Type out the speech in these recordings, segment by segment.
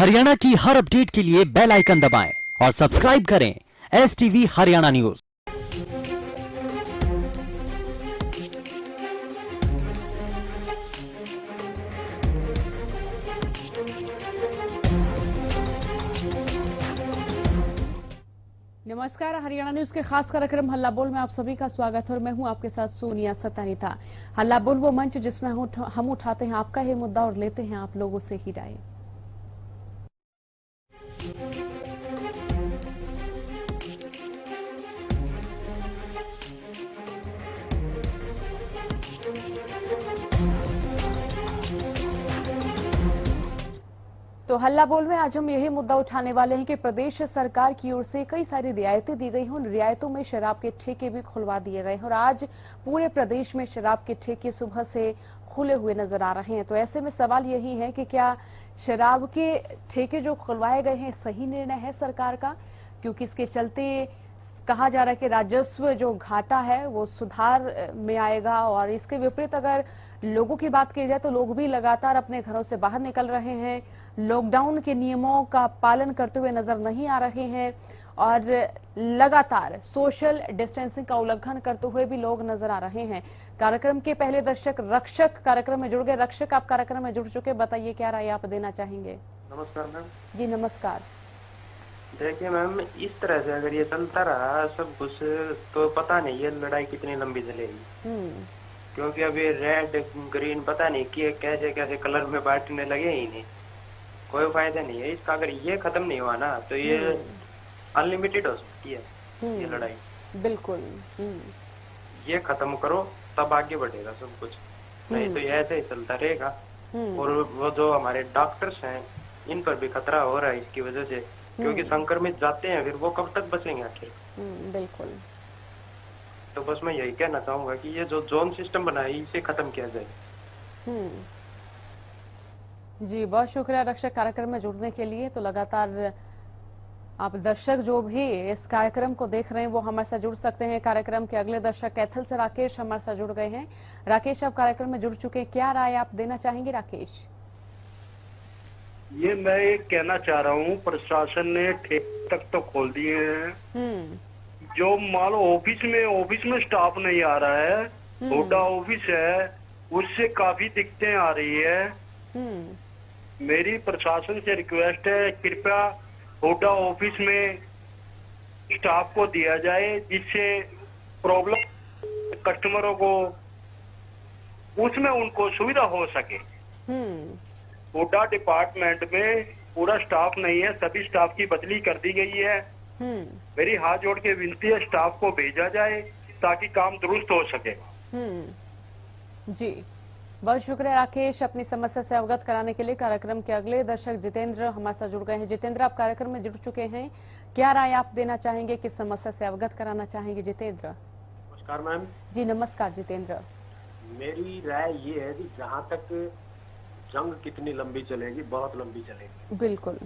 हरियाणा की हर अपडेट के लिए बेल आइकन दबाएं और सब्सक्राइब करें STV हरियाणा न्यूज। नमस्कार, हरियाणा न्यूज के खास कार्यक्रम हल्ला बोल में आप सभी का स्वागत है और मैं हूं आपके साथ सोनिया सतानीता। हल्ला बोल वो मंच जिसमें हम उठाते हैं आपका ही मुद्दा और लेते हैं आप लोगों से ही राय। तो हल्ला बोल में आज हम यही मुद्दा उठाने वाले हैं कि प्रदेश सरकार की ओर से कई सारी रियायतें दी गई हैं। उन रियायतों में शराब के ठेके भी खुलवा दिए गए हैं और आज पूरे प्रदेश में शराब के ठेके सुबह से खुले हुए नजर आ रहे हैं। तो ऐसे में सवाल यही है कि क्या शराब के ठेके जो खुलवाए गए हैं सही निर्णय है सरकार का, क्योंकि इसके चलते कहा जा रहा है कि राजस्व जो घाटा है वो सुधार में आएगा। और इसके विपरीत अगर लोगों की बात की जाए तो लोग भी लगातार अपने घरों से बाहर निकल रहे हैं, लॉकडाउन के नियमों का पालन करते हुए नजर नहीं आ रहे हैं और लगातार सोशल डिस्टेंसिंग का उल्लंघन करते हुए भी लोग नजर आ रहे हैं। कार्यक्रम के पहले दर्शक रक्षक कार्यक्रम में जुड़ गए। रक्षक, आप कार्यक्रम में जुड़ चुके, बताइए क्या राय आप देना चाहेंगे। नमस्कार मैम। जी नमस्कार। देखिए मैम, इस तरह से अगर ये चलता रहा सब कुछ तो पता नहीं ये लड़ाई कितनी लंबी चलेगी। क्योंकि अभी रेड ग्रीन पता नहीं कि कैसे कैसे कलर में बांटने लगे ही नहीं, कोई फायदा नहीं है इसका। अगर ये खत्म नहीं हुआ ना तो ये अनलिमिटेड हो सकती है ये लड़ाई। बिल्कुल। ये खत्म करो तब आगे बढ़ेगा सब कुछ, नहीं तो ये ऐसे ही चलता रहेगा। और वो जो हमारे डॉक्टर्स हैं इन पर भी खतरा हो रहा है इसकी वजह से, क्योंकि संक्रमित जाते हैं फिर वो कब तक बचेंगे आखिर। बिल्कुल। तो बस मैं यही कहना चाहूंगा कि ये जो जोन सिस्टम बना है इसे खत्म किया जाए। जी, बहुत शुक्रिया रक्षक कार्यक्रम में जुड़ने के लिए। तो लगातार आप दर्शक जो भी इस कार्यक्रम को देख रहे हैं वो हमारे साथ जुड़ सकते हैं। कार्यक्रम के अगले दर्शक कैथल से राकेश हमारे साथ जुड़ गए हैं। राकेश, आप कार्यक्रम में जुड़ चुके हैं, क्या राय आप देना चाहेंगे राकेश? ये मैं एक कहना चाह रहा हूँ, प्रशासन ने ठेके तक तो खोल दिए हैं। जो मान लो ऑफिस में स्टाफ नहीं आ रहा है, छोटा ऑफिस है, उससे काफी दिक्कतें आ रही है। मेरी प्रशासन से रिक्वेस्ट है, कृपया छोटा ऑफिस में स्टाफ को दिया जाए जिससे प्रॉब्लम कस्टमरों को उसमें उनको सुविधा हो सके। छोटा डिपार्टमेंट में पूरा स्टाफ नहीं है, सभी स्टाफ की बदली कर दी गई है। मेरी हाथ जोड़ के विनती है स्टाफ को भेजा जाए ताकि काम दुरुस्त हो सके। जी, बहुत शुक्रिया राकेश अपनी समस्या से अवगत कराने के लिए। कार्यक्रम के अगले दर्शक जितेंद्र हमारे साथ जुड़ गए हैं। जितेंद्र, आप कार्यक्रम में जुड़ चुके हैं, क्या राय आप देना चाहेंगे, किस समस्या से अवगत कराना चाहेंगे जितेंद्र? नमस्कार मैम। जी नमस्कार जितेंद्र। मेरी राय ये है कि जहाँ तक जंग कितनी लंबी चलेगी, बहुत लंबी चलेगी। बिल्कुल।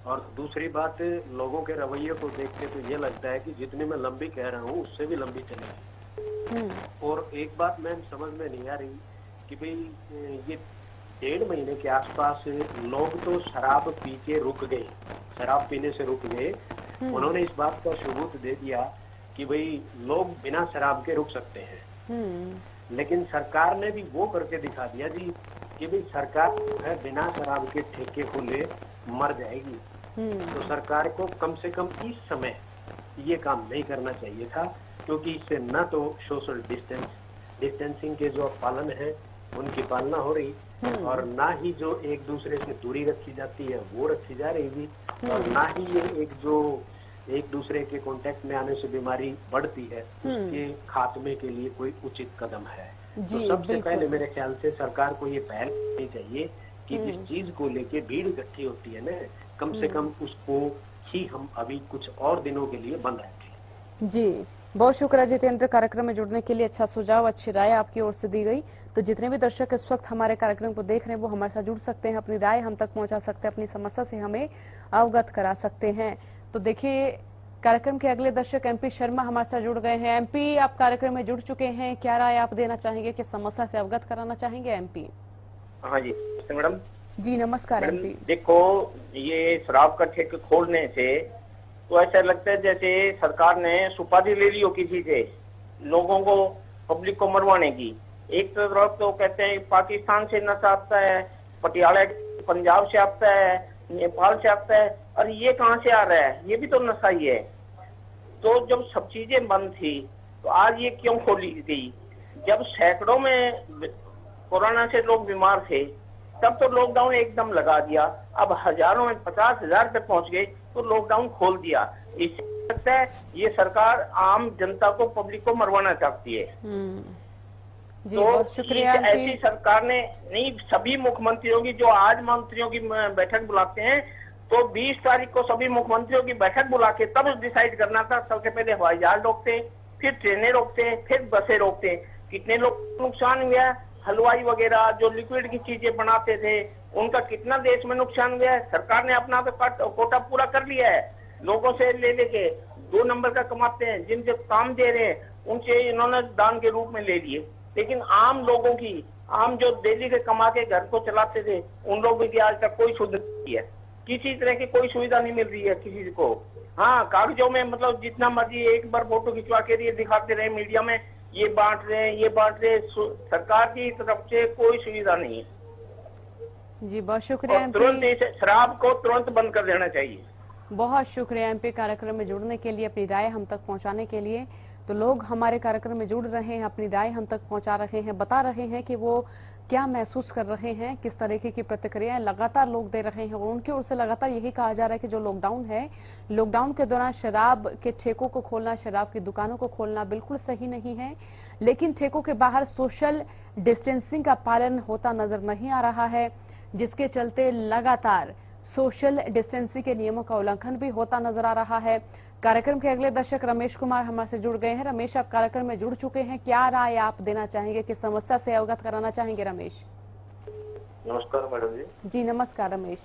और दूसरी बात, लोगों के रवैये को देख के तो ये लगता है कि जितनी मैं लंबी कह रहा हूँ उससे भी लंबी चलेगी। और एक बात मैम समझ में नहीं आ रही कि भाई ये 1.5 महीने के आसपास लोग तो शराब पी के रुक गए, शराब पीने से रुक गए। उन्होंने इस बात का सबूत दे दिया कि भाई लोग बिना शराब के रुक सकते हैं। लेकिन सरकार ने भी वो करके दिखा दिया जी कि भाई सरकार है बिना शराब के ठेके खुले मर जाएगी। तो सरकार को कम से कम इस समय ये काम नहीं करना चाहिए था, क्योंकि इससे न तो सोशल डिस्टेंसिंग के जो पालन है उनकी पालना हो रही और ना ही जो एक दूसरे से दूरी रखी जाती है वो रखी जा रही थी, और ना ही ये एक दूसरे के कांटेक्ट में आने से बीमारी बढ़ती है उसके खात्मे के लिए कोई उचित कदम है। तो सबसे पहले मेरे ख्याल से सरकार को ये पहल करनी चाहिए कि जिस चीज को लेके भीड़ इकट्ठी होती है ना, कम से कम उसको ही हम अभी कुछ और दिनों के लिए बंद रखें। जी, बहुत शुक्रिया जितेंद्र कार्यक्रम में जुड़ने के लिए। अच्छा सुझाव, अच्छी राय आपकी ओर से दी गई। तो जितने भी दर्शक इस वक्त हमारे कार्यक्रम को देख रहे हैं वो हमारे साथ जुड़ सकते हैं, अपनी राय हम तक पहुंचा सकते हैं, अपनी समस्या से हमें अवगत करा सकते हैं। तो देखिए कार्यक्रम के अगले दर्शक MP शर्मा हमारे साथ जुड़ गए हैं। MP, आप कार्यक्रम में जुड़ चुके हैं, क्या राय आप देना चाहेंगे, किस समस्या से अवगत कराना चाहेंगे MP? हाँ जी मैडम। जी नमस्कार मैडम, एमपी। देखो, ये शराब का ठेके खोलने से तो ऐसा लगता है जैसे सरकार ने सुपारी ले ली हो किसी से, लोगों को, पब्लिक को मरवाने की। एक तरफ तो कहते हैं पाकिस्तान से नशा आता है, पटियाला पंजाब से आता है, नेपाल से आता है, और ये कहाँ से आ रहा है? ये भी तो नशा ही है। तो जब सब चीजें बंद थी तो आज ये क्यों खोली गई? जब सैकड़ों में कोरोना से लोग बीमार थे तब तो लॉकडाउन एकदम लगा दिया, अब हजारों में 50,000 पे पहुंच गए तो लॉकडाउन खोल दिया। इससे लगता है ये सरकार आम जनता को, पब्लिक को मरवाना चाहती है। जी, तो बहुत शुक्रिया ऐसी सरकार ने नहीं, सभी मुख्यमंत्रियों की, जो आज मंत्रियों की बैठक बुलाते हैं, तो 20 तारीख को सभी मुख्यमंत्रियों की बैठक बुला के तब डिसाइड करना था। सबसे पहले हवाई जहाज रोकते, फिर ट्रेनें रोकते, फिर बसें रोकते। कितने लोग नुकसान हुआ? हलवाई वगैरह जो लिक्विड की चीजें बनाते थे, उनका कितना देश में नुकसान हुआ है? सरकार ने अपना तो कोटा पूरा कर लिया है। लोगों से ले लेके 2 नंबर का कमाते हैं, जिनसे काम दे रहे हैं उनसे इन्होंने दान के रूप में ले लिए। लेकिन आम लोगों की, आम जो डेली के कमा के घर को चलाते थे, उन लोगों की आज तक कोई सुविधा नहीं है। किसी तरह की कोई सुविधा नहीं मिल रही है किसी को। हाँ, कागजों में मतलब जितना मर्जी एक बार फोटो खिंचवा के लिए दिखाते रहे मीडिया में, ये बांट रहे हैं, ये बांट रहे। सरकार की तरफ से कोई सुविधा नहीं है। जी बहुत शुक्रिया एमपी। तुरंत इस शराब को तुरंत बंद कर देना चाहिए। बहुत शुक्रिया एमपी कार्यक्रम में जुड़ने के लिए, अपनी राय हम तक पहुंचाने के लिए। तो लोग हमारे कार्यक्रम में जुड़ रहे हैं, अपनी राय हम तक पहुंचा रहे हैं, बता रहे हैं कि वो क्या महसूस कर रहे हैं, किस तरीके की प्रतिक्रियाएं लगातार लोग दे रहे हैं। और उनकी ओर से लगातार यही कहा जा रहा है कि जो लॉकडाउन है, लॉकडाउन के दौरान शराब के ठेकों को खोलना, शराब की दुकानों को खोलना बिल्कुल सही नहीं है। लेकिन ठेकों के बाहर सोशल डिस्टेंसिंग का पालन होता नजर नहीं आ रहा है, जिसके चलते लगातार सोशल डिस्टेंसिंग के नियमों का उल्लंघन भी होता नजर आ रहा है। कार्यक्रम के अगले दर्शक रमेश कुमार हमारे से जुड़ गए हैं। रमेश, आप कार्यक्रम में जुड़ चुके हैं, क्या राय आप देना चाहेंगे, किस समस्या से अवगत कराना चाहेंगे? रमेश नमस्कार मैडम जी। जी नमस्कार रमेश।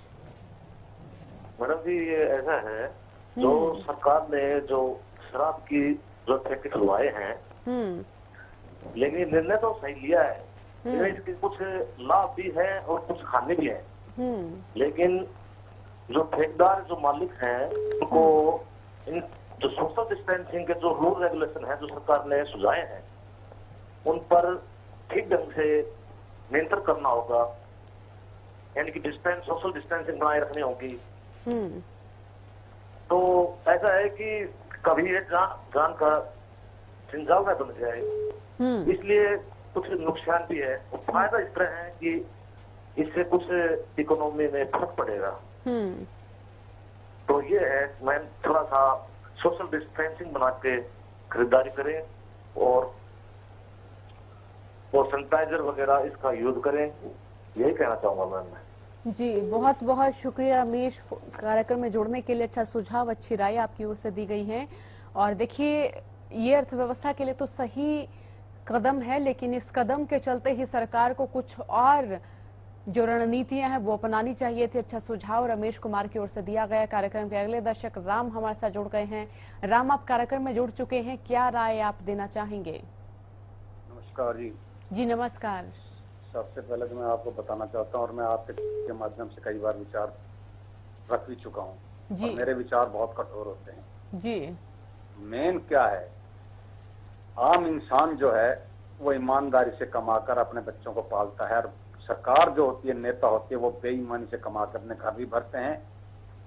मैडम जी, ये ऐसा है, जो सरकार ने जो शराब की जो ठेके खुलवाए हैं, लेकिन निर्णय तो सही लिया है, लेकिन इसके कुछ लाभ भी है और कुछ खाने भी है। लेकिन जो ठेकेदार, जो मालिक हैं, उनको इन जो सोशल डिस्टेंसिंग के जो रूल रेगुलेशन है जो सरकार ने सुझाए हैं, उन पर ठीक ढंग से नियंत्रण करना होगा। यानी कि सोशल डिस्टेंसिंग बनाए रखनी होगी। तो ऐसा है कि कभी ये जान का सिंजाव न बन जाए, इसलिए कुछ नुकसान भी है। और फायदा इस तरह है कि इससे कुछ इकोनॉमी में फर्क पड़ेगा। तो ये है, मैं थोड़ा सा सोशल डिस्टेंसिंग बना के खरीदारी करें और सैनिटाइजर वगैरह इसका यूज करें, यही कहना चाहूंगा मैं। जी बहुत बहुत शुक्रिया रमेश, कार्यक्रम में जुड़ने के लिए। अच्छा सुझाव, अच्छी राय आपकी ओर से दी गई है। और देखिए, ये अर्थव्यवस्था के लिए तो सही कदम है, लेकिन इस कदम के चलते ही सरकार को कुछ और जो रणनीतियां हैं वो अपनानी चाहिए थी। अच्छा सुझाव रमेश कुमार की ओर से दिया गया। कार्यक्रम के अगले दर्शक राम हमारे साथ जुड़ गए हैं। राम, आप कार्यक्रम में जुड़ चुके हैं, क्या राय आप देना चाहेंगे? नमस्कार जी। जी नमस्कार। सबसे पहले तो मैं आपको बताना चाहता हूँ, और मैं आपके माध्यम से कई बार विचार रख भी चुका हूँ जी। और मेरे विचार बहुत कठोर होते हैं जी। मेन क्या है, आम इंसान जो है वो ईमानदारी से कमाकर अपने बच्चों को पालता है, और सरकार जो होती है, नेता होती है, वो बेईमानी से कमाकर अपने घर भी भरते हैं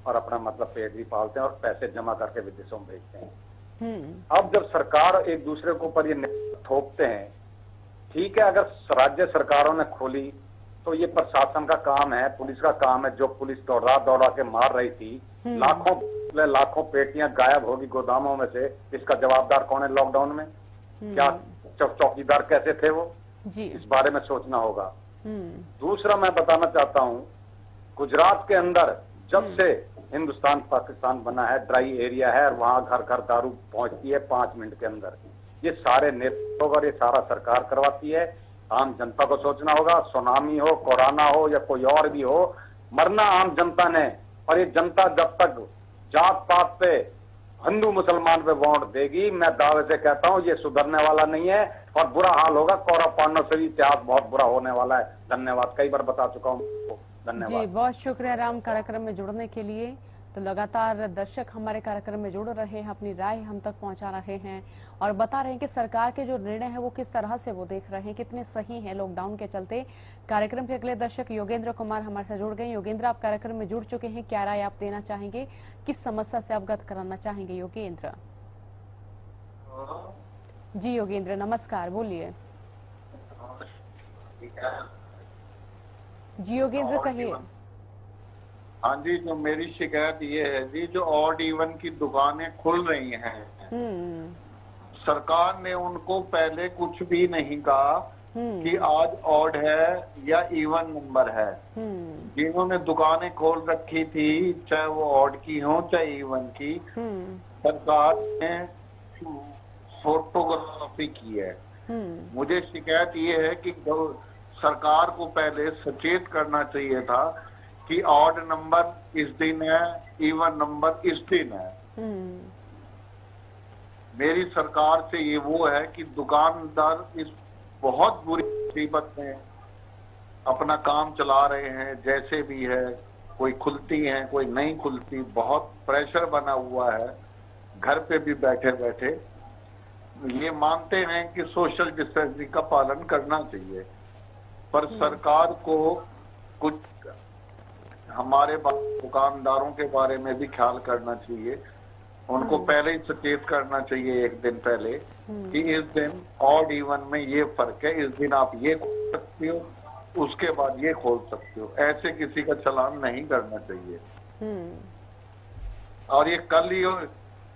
और अपना मतलब पेट भी पालते हैं और पैसे जमा करके विदेशों में भेजते हैं। अब जब सरकार एक दूसरे के ऊपर ये थोपते हैं, ठीक है, अगर राज्य सरकारों ने खोली तो ये प्रशासन का काम है, पुलिस का काम है। जो पुलिस दौड़ा दौड़ा के मार रही थी, लाखों पेटियां गायब होगी गोदामों में से, इसका जवाबदार कौन है लॉकडाउन में? क्या चौकीदार कैसे थे वो जी? इस बारे में सोचना होगा। दूसरा मैं बताना चाहता हूँ, गुजरात के अंदर जब से हिंदुस्तान पाकिस्तान बना है, ड्राई एरिया है और वहां घर घर दारू पहुंचती है 5 मिनट के अंदर। ये सारे नेताओं और ये सारा सरकार करवाती है। आम जनता को सोचना होगा। सुनामी हो, कोरोना हो या कोई और भी हो, मरना आम जनता ने। और ये जनता जब तक जात पात पे, हिंदू मुसलमान पे वोट देगी, मैं दावे से कहता हूँ ये सुधरने वाला नहीं है और बुरा हाल होगा। कौरव पांडव से भी इतिहास बहुत बुरा होने वाला है। धन्यवाद, कई बार बता चुका हूँ। धन्यवाद जी, बहुत शुक्रिया राम कार्यक्रम में जुड़ने के लिए। तो लगातार दर्शक हमारे कार्यक्रम में जुड़ रहे हैं, अपनी राय हम तक पहुंचा रहे हैं और बता रहे हैं कि सरकार के जो निर्णय है वो किस तरह से वो देख रहे हैं, कितने सही हैं लॉकडाउन के चलते। कार्यक्रम के अगले दर्शक योगेंद्र कुमार हमारे साथ जुड़ गए। योगेंद्र, आप कार्यक्रम में जुड़ चुके हैं, क्या राय आप देना चाहेंगे, किस समस्या से अवगत कराना चाहेंगे योगेंद्र? जी योगेंद्र नमस्कार, बोलिए। जी योगेंद्र कहिए। हाँ जी, जो मेरी शिकायत ये है जी, जो ऑड इवन की दुकानें खुल रही हैं, सरकार ने उनको पहले कुछ भी नहीं कहा कि आज ऑड है या इवन नंबर है। जिन्होंने दुकानें खोल रखी थी, चाहे वो ऑड की हो चाहे इवन की, सरकार ने फोटोग्राफी की है। मुझे शिकायत ये है कि सरकार को पहले सचेत करना चाहिए था कि ऑड नंबर इस दिन है, इवन नंबर इस दिन है। मेरी सरकार से ये वो है कि दुकानदार इस बहुत बुरी मुसीबत में अपना काम चला रहे हैं, जैसे भी है, कोई खुलती हैं कोई नहीं खुलती, बहुत प्रेशर बना हुआ है घर पे भी बैठे बैठे। ये मानते हैं कि सोशल डिस्टेंसिंग का पालन करना चाहिए, पर सरकार को कुछ हमारे दुकानदारों के बारे में भी ख्याल करना चाहिए। उनको पहले ही सचेत करना चाहिए एक दिन पहले कि इस दिन ऑड इवन में ये फर्क है, इस दिन आप ये खोल सकते हो, उसके बाद ये खोल सकते हो। ऐसे किसी का चालान नहीं करना चाहिए। और ये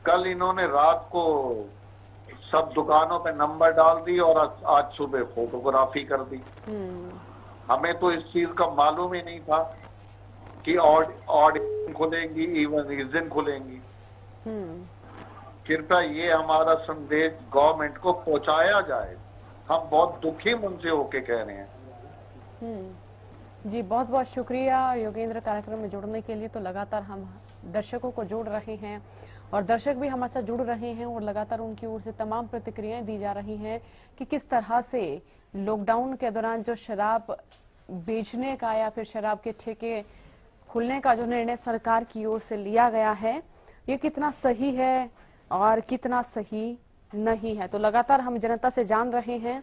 कल इन्होंने रात को सब दुकानों पे नंबर डाल दी और आज सुबह फोटोग्राफी कर दी। हमें तो इस चीज का मालूम ही नहीं था कि ऑड खुलेंगी, इवन इस दिन खुलेंगी। कृपया ये हमारा संदेश गवर्नमेंट को पहुंचाया जाए। हम बहुत दुखी मन से होके कह रहे हैं। जी बहुत बहुत शुक्रिया योगेंद्र कार्यक्रम में जुड़ने के लिए। तो लगातार हम दर्शकों को जोड़ रहे हैं और दर्शक भी हमारे साथ जुड़ रहे हैं और लगातार उनकी ओर से तमाम प्रतिक्रियाएं दी जा रही हैं कि किस तरह से लॉकडाउन के दौरान जो शराब बेचने का या फिर शराब के ठेके खुलने का जो निर्णय सरकार की ओर से लिया गया है, ये कितना सही है और कितना सही नहीं है। तो लगातार हम जनता से जान रहे हैं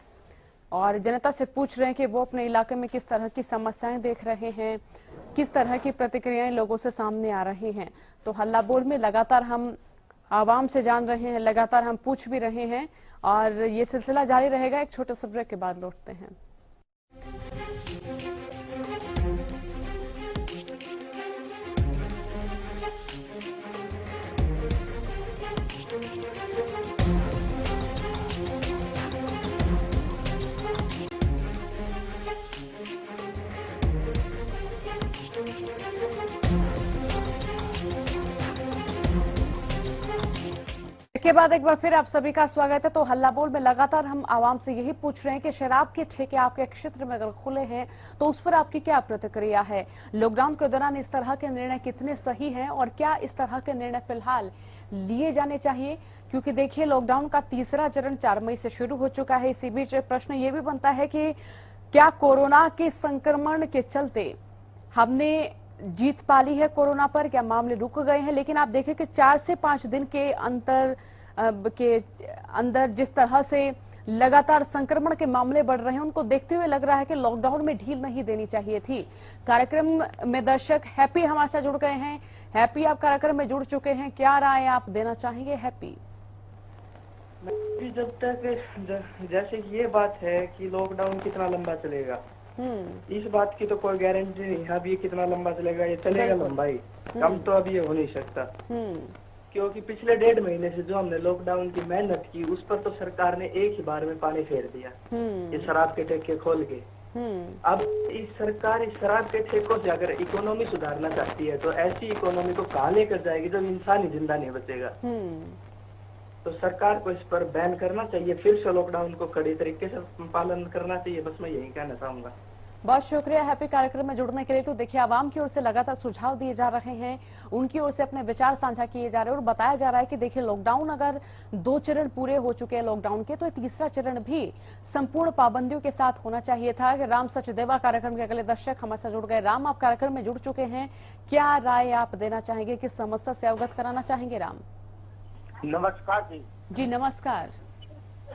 और जनता से पूछ रहे हैं कि वो अपने इलाके में किस तरह की समस्याएं देख रहे हैं, किस तरह की प्रतिक्रियाएं लोगों से सामने आ रही हैं। तो हल्ला बोल में लगातार हम आवाम से जान रहे हैं, लगातार हम पूछ भी रहे हैं और ये सिलसिला जारी रहेगा। एक छोटे से ब्रेक के बाद लौटते हैं। के बाद एक बार फिर आप सभी का स्वागत है। तो हल्ला बोल में लगातार हम आवाम से यही पूछ रहे हैं कि शराब के ठेके आपके क्षेत्र में अगर खुले हैं तो उस पर आपकी क्या प्रतिक्रिया है। लॉकडाउन के दौरान इस तरह के निर्णय कितने सही हैं और क्या इस तरह के निर्णय फिलहाल लिए जाने चाहिए, क्योंकि देखिए लॉकडाउन का तीसरा चरण 4 मई से शुरू हो चुका है। इसी बीच प्रश्न ये भी बनता है कि क्या कोरोना के संक्रमण के चलते हमने जीत पा ली है कोरोना पर, क्या मामले रुक गए हैं। लेकिन आप देखें कि 4 से 5 दिन के अंदर जिस तरह से लगातार संक्रमण के मामले बढ़ रहे हैं, उनको देखते हुए लग रहा है कि लॉकडाउन में ढील नहीं देनी चाहिए थी। कार्यक्रम में दर्शक हैप्पी हमारे साथ जुड़ गए हैं। हैप्पी, आप कार्यक्रम में जुड़ चुके हैं, क्या राय आप देना चाहेंगे हैप्पी? जब तक जैसे ये बात है कि लॉकडाउन कितना लंबा चलेगा, इस बात की तो कोई गारंटी नहीं है। अब ये कितना लंबा चलेगा, ये चलेगा लंबा ही, कम तो अब ये हो नहीं सकता। क्योंकि पिछले 1.5 महीने से जो हमने लॉकडाउन की मेहनत की, उस पर तो सरकार ने एक ही बार में पानी फेर दिया, ये शराब के ठेके खोल के। अब इस सरकार इस शराब के ठेकों से अगर इकोनॉमी सुधारना चाहती है तो ऐसी इकोनॉमी को कहाँ लेकर जाएगी जब इंसान ही जिंदा नहीं बचेगा। तो सरकार को इस पर बैन करना चाहिए, फिर से लॉकडाउन को कड़े तरीके से पालन करना चाहिए। बस मैं यही कहना चाहूंगा। बहुत शुक्रिया हैप्पी कार्यक्रम में जुड़ने के लिए। तो देखिए, आवाम की ओर से लगातार सुझाव दिए जा रहे हैं, उनकी ओर से अपने विचार साझा किए जा रहे हैं और बताया जा रहा है कि देखिए, लॉकडाउन अगर 2 चरण पूरे हो चुके हैं लॉकडाउन के, तो तीसरा चरण भी संपूर्ण पाबंदियों के साथ होना चाहिए था। राम सचदेवा कार्यक्रम के अगले दर्शक हमारे साथ जुड़ गए। राम, आप कार्यक्रम में जुड़ चुके हैं, क्या राय आप देना चाहेंगे, किस समस्या से अवगत कराना चाहेंगे? राम नमस्कार जी नमस्कार।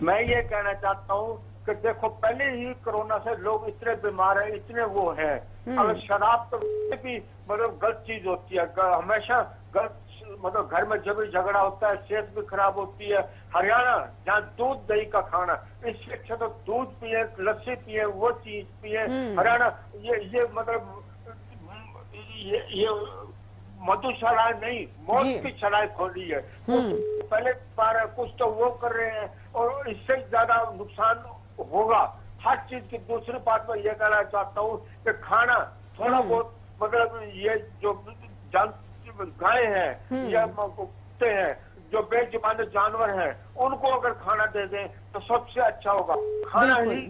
मैं ये कहना चाहता हूँ कि देखो, पहले ही कोरोना से लोग इतने बीमार हैं, इतने वो हैं। अगर शराब तो भी मतलब गलत चीज होती है, हमेशा गलत, मतलब घर में जब भी झगड़ा होता है सेहत भी खराब होती है। हरियाणा जहाँ दूध दही का खाना, इससे अच्छा तो दूध पिए, लस्सी पिए, वो चीज पिए। हरियाणा ये मतलब ये मधुशराय नहीं, मौत की शराय खोली है। पहले कुछ तो वो कर रहे हैं और इससे ज्यादा नुकसान होगा हर चीज की। दूसरी बात मैं ये कहना चाहता हूँ कि खाना थोड़ा बहुत, मतलब ये जो गाय हैं या कुत्ते हैं, जो बेजुबान जानवर हैं, उनको अगर खाना दे दें तो सबसे अच्छा होगा। खाना ही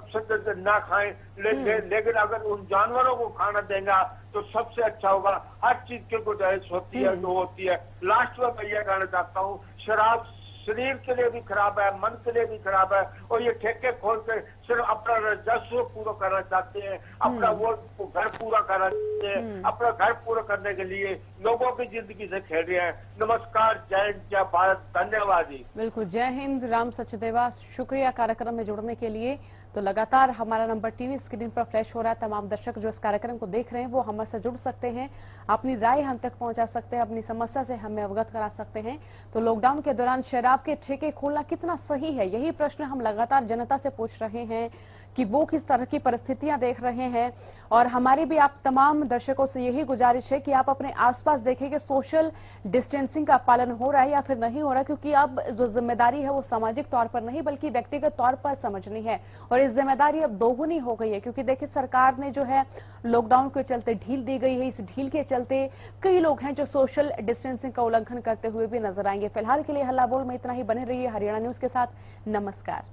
सबसे ना खाएं, लेकिन अगर उन जानवरों को खाना देगा तो सबसे अच्छा होगा। हर चीज की गुंजाइश होती है जो होती है। लास्ट में मैं ये कहना चाहता हूँ, शराब शरीर के लिए भी खराब है, मन के लिए भी खराब है, और ये ठेके खोल के सिर्फ अपना राजस्व पूरा करना चाहते हैं, अपना वो घर पूरा करना चाहते हैं। अपना घर पूरा करने के लिए लोगों की जिंदगी से खेल रहे हैं। नमस्कार, जय हिंद, जय भारत, धन्यवाद जी। बिल्कुल, जय हिंद राम सचदेवा, शुक्रिया कार्यक्रम में जुड़ने के लिए। तो लगातार हमारा नंबर टीवी स्क्रीन पर फ्लैश हो रहा है। तमाम दर्शक जो इस कार्यक्रम को देख रहे हैं वो हमारे से जुड़ सकते हैं, अपनी राय हम तक पहुंचा सकते हैं, अपनी समस्या से हमें अवगत करा सकते हैं। तो लॉकडाउन के दौरान शराब के ठेके खोलना कितना सही है, यही प्रश्न हम लगातार जनता से पूछ रहे हैं कि वो किस तरह की परिस्थितियां देख रहे हैं। और हमारी भी आप तमाम दर्शकों से यही गुजारिश है कि आप अपने आसपास देखें कि सोशल डिस्टेंसिंग का पालन हो रहा है या फिर नहीं हो रहा है, क्योंकि अब जो जिम्मेदारी है वो सामाजिक तौर पर नहीं बल्कि व्यक्तिगत तौर पर समझनी है। और इस जिम्मेदारी अब दोगुनी हो गई है, क्योंकि देखिए, सरकार ने जो है लॉकडाउन के चलते ढील दी गई है। इस ढील के चलते कई लोग हैं जो सोशल डिस्टेंसिंग का उल्लंघन करते हुए भी नजर आएंगे। फिलहाल के लिए हल्ला बोल में इतना ही। बने रहिए हरियाणा न्यूज के साथ। नमस्कार।